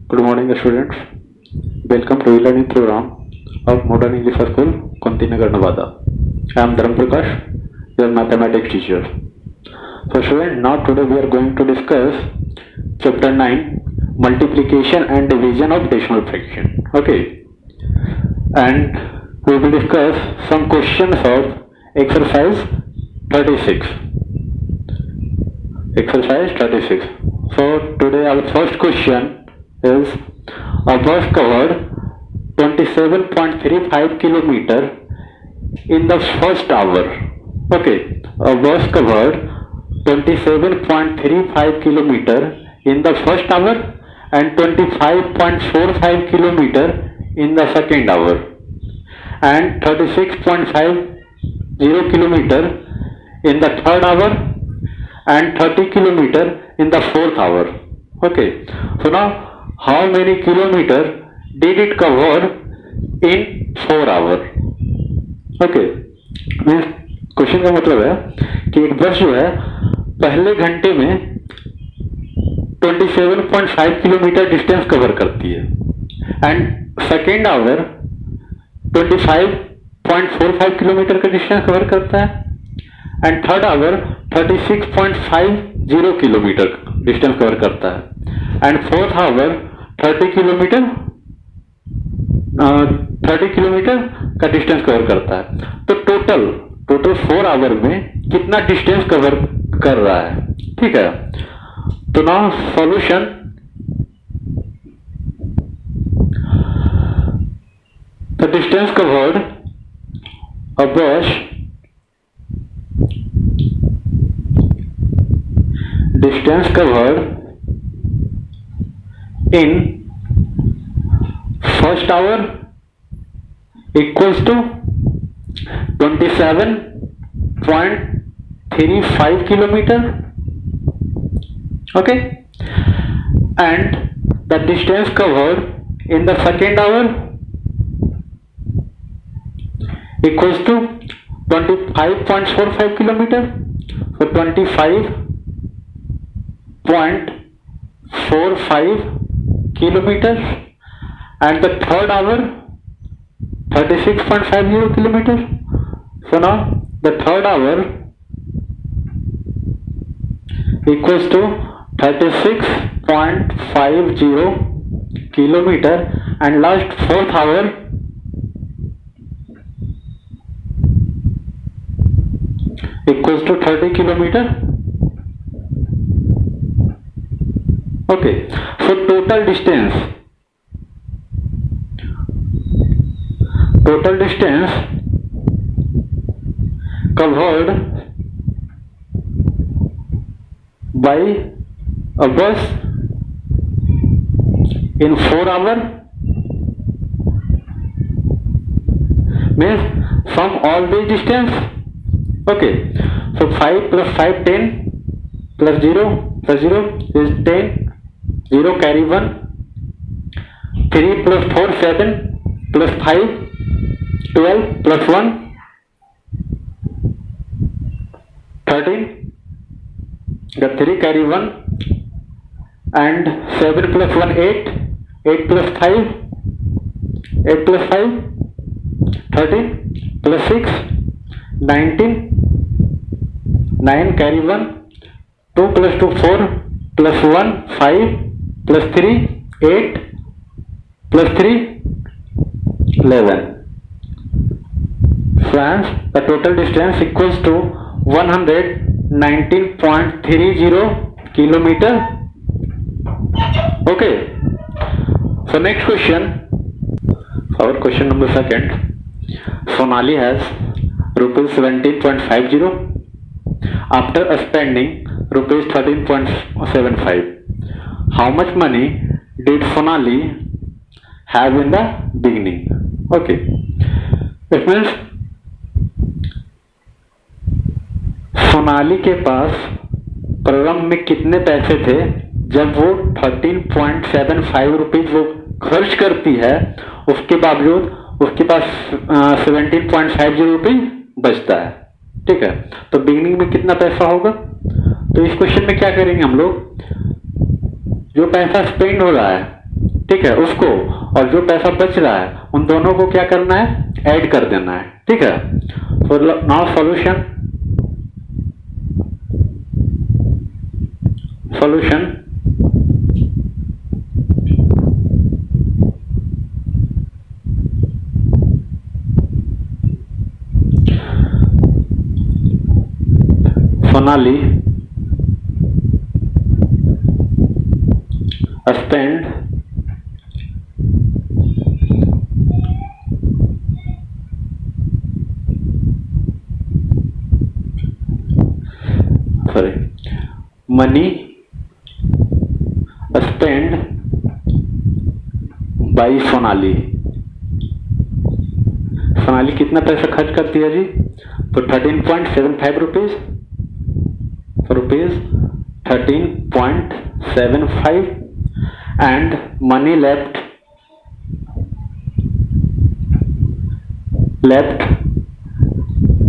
Good morning, students. Welcome to e-learning program of Modern English School, Kuntinagar, Nevada. I am Dharam Prakash, your mathematics teacher. So, students, now today we are going to discuss chapter 9, multiplication and division of decimal fraction. Okay, and we will discuss some questions of exercise 36. Exercise 36. So, today our first question is a bus covered 27.35 kilometer in the first hour. Okay, a bus covered 27.35 kilometer in the first hour and 25.45 kilometer in the second hour and 36.50 kilometer in the third hour and 30 kilometer in the fourth hour. Okay, so now how many kilometer did it cover in 4 hour? Okay, question का मतलब है कि एक बस जो है पहले घंटे में 27.5 किलोमीटर डिस्टेंस कवर करती है एंड सेकेंड आवर 25.45 किलोमीटर का डिस्टेंस कवर करता है and third hour 36.50 kilometre distance cover करता है एंड फोर्थ आवर 30 किलोमीटर का डिस्टेंस कवर करता है. तो टोटल 4 आवर में कितना डिस्टेंस कवर कर रहा है. ठीक है, तो ना solution the distance covered a बस distance covered in first hour equals to 27.35 kilometer. Okay, and the distance covered in the second hour equals to 25.45 kilometer. So 25.45 kilometers and the third hour 36.50 kilometers. So now the third hour equals to 36.50 kilometer and last fourth hour equals to 30 kilometer. Okay, so total distance covered by a bus in 4 hours means from all these distance. Okay, so 5 plus 5 10 plus 0 is 10. 0 carry 1, 3 plus 4 7 plus 5 12 plus 1 13. The 3 carry 1 and 7 plus 1 8 plus 5 13 plus 6 19. 9 carry 1, 2 plus 2 4 plus 1 5 plus 3 8 plus 3 11. France, the total distance equals to 119.30 kilometer. Okay, so next question, our question number second. Sonali has rupees 17.50 after spending rupees 13.75. How much money did Sonali have in the beginning? Okay, it means Sonali के पास प्रारंभ में कितने पैसे थे जब वो 13.75 rupees वो खर्च करती है, उसके बावजूद उसके पास 17.50 रुपीज बचता है. ठीक है, तो बिगिनिंग में कितना पैसा होगा. तो इस क्वेश्चन में क्या करेंगे हम लोग, जो पैसा स्पेंड हो रहा है ठीक है, उसको, और जो पैसा बच रहा है उन दोनों को क्या करना है, ऐड कर देना है, ठीक है। So now solution Sonali spent money spent by Sonali. Sonali कितना पैसा खर्च करती है जी, तो 13.75 rupees 13.75 and money left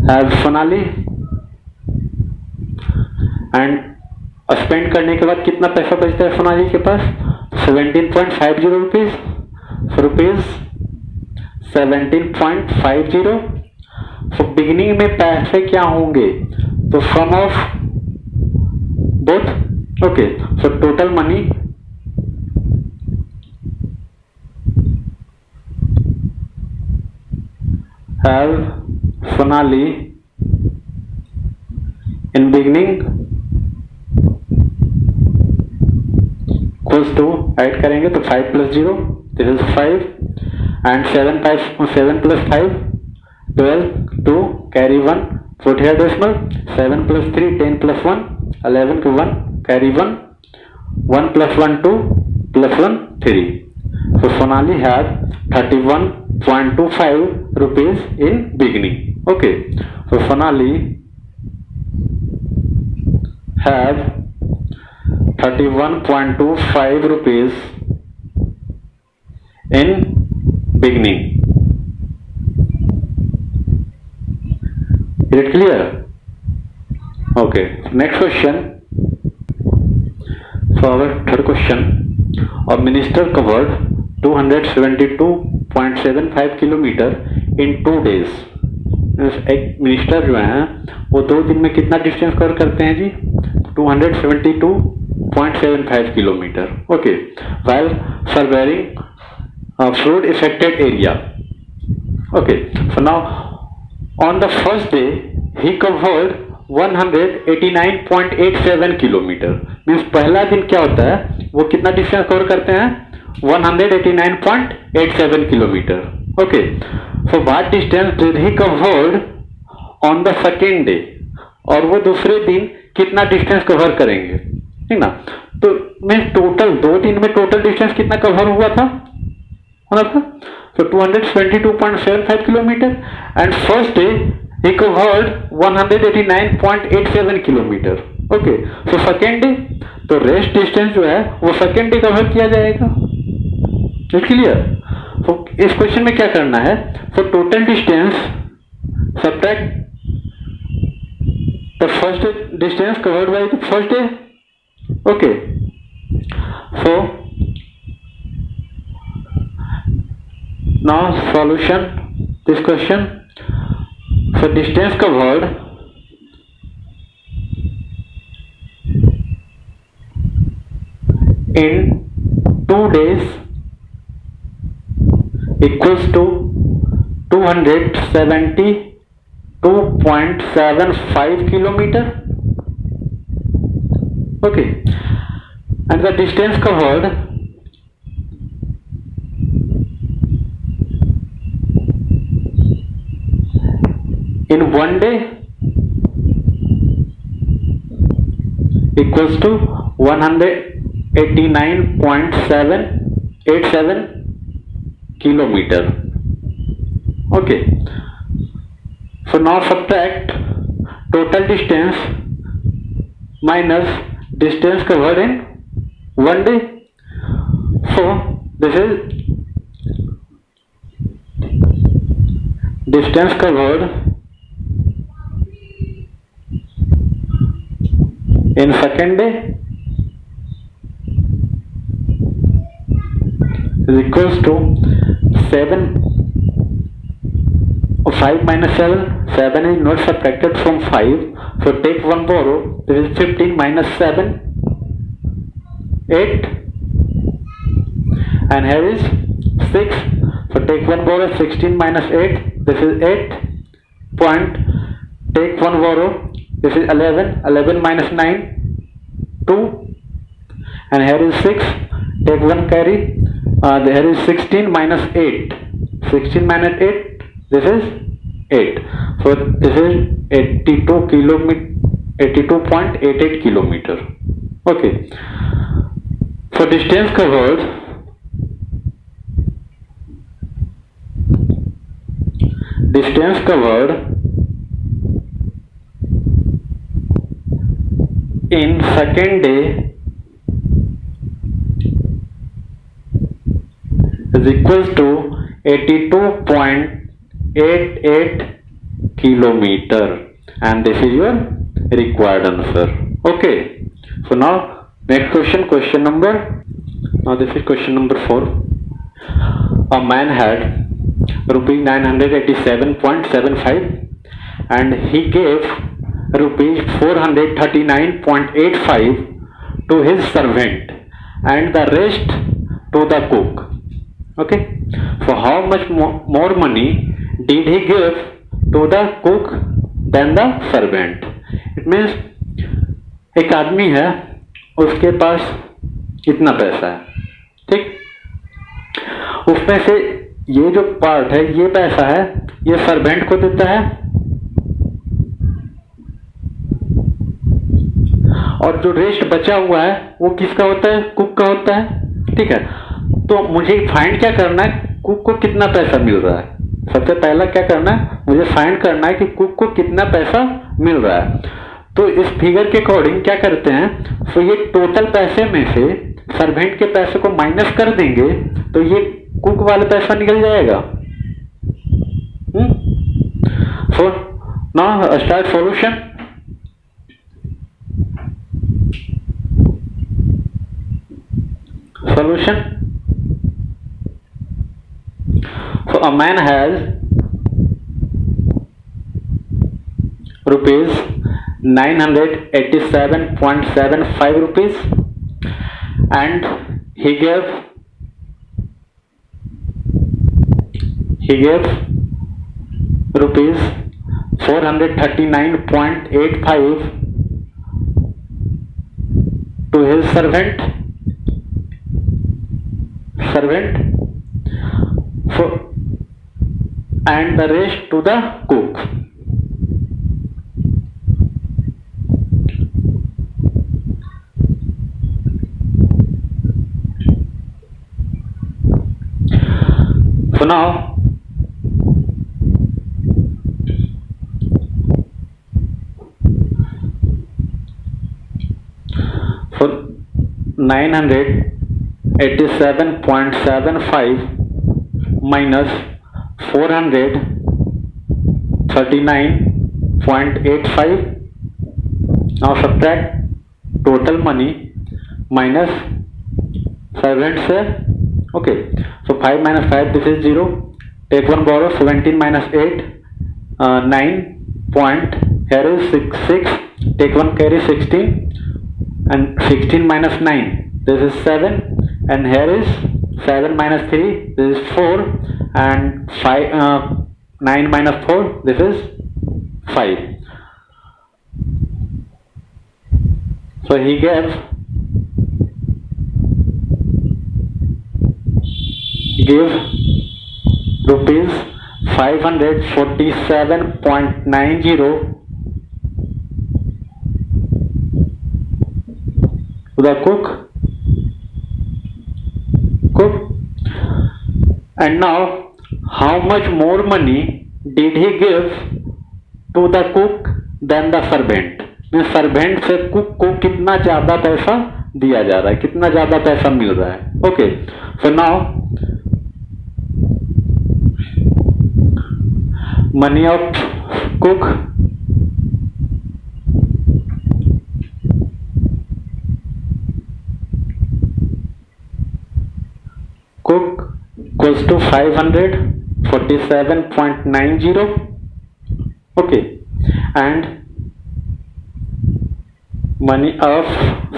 has Sonali and spend करने के बाद कितना पैसा बचता है सोनाली के पास, 17.50 रुपीज 17.50। तो बिगिनिंग में पैसे क्या होंगे, तो sum of both, okay. So total money have Sonali in beginning equals to, add करेंगे तो 5 + 0 this is 5 and 7 plus 5 12 2 carry 1 put here decimal 7 plus 3 10 plus 1 11 to 1 carry 1 1 plus 1 2 plus 1 3। so Sonali had 31.25 rupees in beginning, okay। so Sonali have 31.25 rupees in beginning. Is it clear? Okay, next question. So our third question, a minister covered 272.75 kilometer in 2 days। एक minister जो है वो 2 दिन में कितना distance cover करते हैं जी, 272.75 kilometre, okay. while surveying flood affected area, okay। so now on the first day he covered 189.87 kilometre. Means पहला दिन क्या होता है, वो कितना डिस्टेंस कवर करते हैं, 189.87 kilometre, okay. so what distance did he covered on the second day, और वो दूसरे दिन कितना डिस्टेंस कवर करेंगे, ठीक ना। तो मीन्स टोटल 2 दिन में टोटल डिस्टेंस कितना कवर हुआ था, so 272.75 kilometer and first day he covered 189.87 kilometer, okay। so second day तो रेस्ट डिस्टेंस जो है वो सेकेंड डे कवर किया जाएगा, क्लियर। तो इस क्वेश्चन में क्या करना है, तो total distance subtract the first distance covered by the first day, okay. so now solution this question, so distance covered in 2 days equals to 272.75 kilometer, okay। and the distance covered in 1 day equals to 189.787 kilometer, okay। so now subtract total distance minus distance covered in 1 day, so this is distance covered in second day is equals to 7. 5 minus 7. 7 is not subtracted from 5. So take one borrow. This is 15 minus 7. 8. And here is 6. So take one borrow. 16 minus 8. This is 8. Point. Take one borrow. This is 11. 11 minus 9. 2. And here is 6. Take one carry. Here is 16 minus 8. 16 minus 8. This is 8. So this is 82 kilometer. 82.88 kilometer. Okay. So distance covered. Distance covered in second day is equals to 82.88 kilometer, and this is your required answer. Okay, so now next question, question number, now this is question number 4. A man had rupees 987.75 and he gave rupees 439.85 to his servant and the rest to the cook. Okay, so how much more money did he give to the cook than the servant? It means एक आदमी है, उसके पास इतना पैसा है, ठीक, उसमें से ये जो पार्ट है, ये पैसा है, ये सर्वेंट को देता है और जो रेस्ट बचा हुआ है वो किसका होता है? कुक का होता है, ठीक है। तो मुझे फाइंड क्या करना है, कुक को कितना पैसा मिल रहा है। सबसे पहला क्या करना है, मुझे फाइंड करना है कि कुक को कितना पैसा मिल रहा है। तो इस फिगर के अकॉर्डिंग क्या करते हैं, तो ये टोटल पैसे में से सर्वेंट के पैसे को माइनस कर देंगे तो ये कुक वाला पैसा निकल जाएगा। So now start solution. Solution. So a man has rupees 987.75 rupees and he gave rupees 439.85 to his servant so and the rest to the cook. So now for 987.75 minus 439.85. Now subtract total money minus servant share. Okay, so 5 minus 5, this is 0. Take one borrow. 17 minus 8, 9 point. Here is 6. Take one carry, 16, and 16 minus 9, this is 7, and here is 7 minus 3, this is 4, and 9 minus 4, this is 5. So he gave rupees 547.90 to the cook. And now how much more money did he give to the cook than the servant? Servant से cook को कितना ज्यादा पैसा दिया जा रहा है, कितना ज्यादा पैसा मिल रहा है। Okay, so now money of cook cook equals to 547.90. Okay, and money of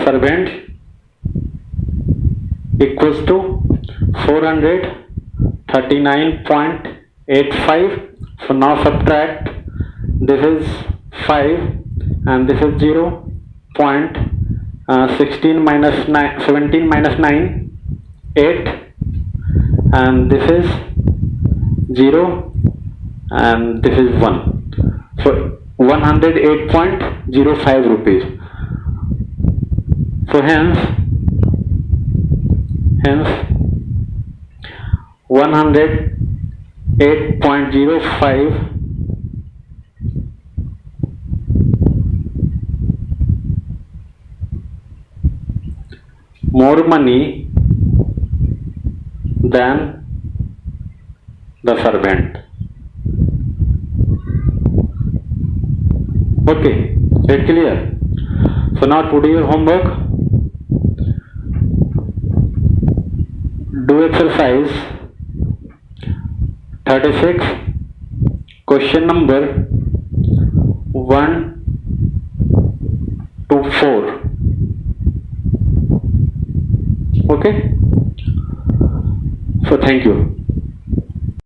servant equals to 439.85. So now subtract, this is 5 and this is 0. 16 minus 9, 17 minus 9, 8, and this is 0 and this is 1. So 108.05 rupees. So hence 108.05 more money than the servant. Okay, it clear? So now to do your homework, do exercise 36, question number 1 to 4. Okay, so thank you.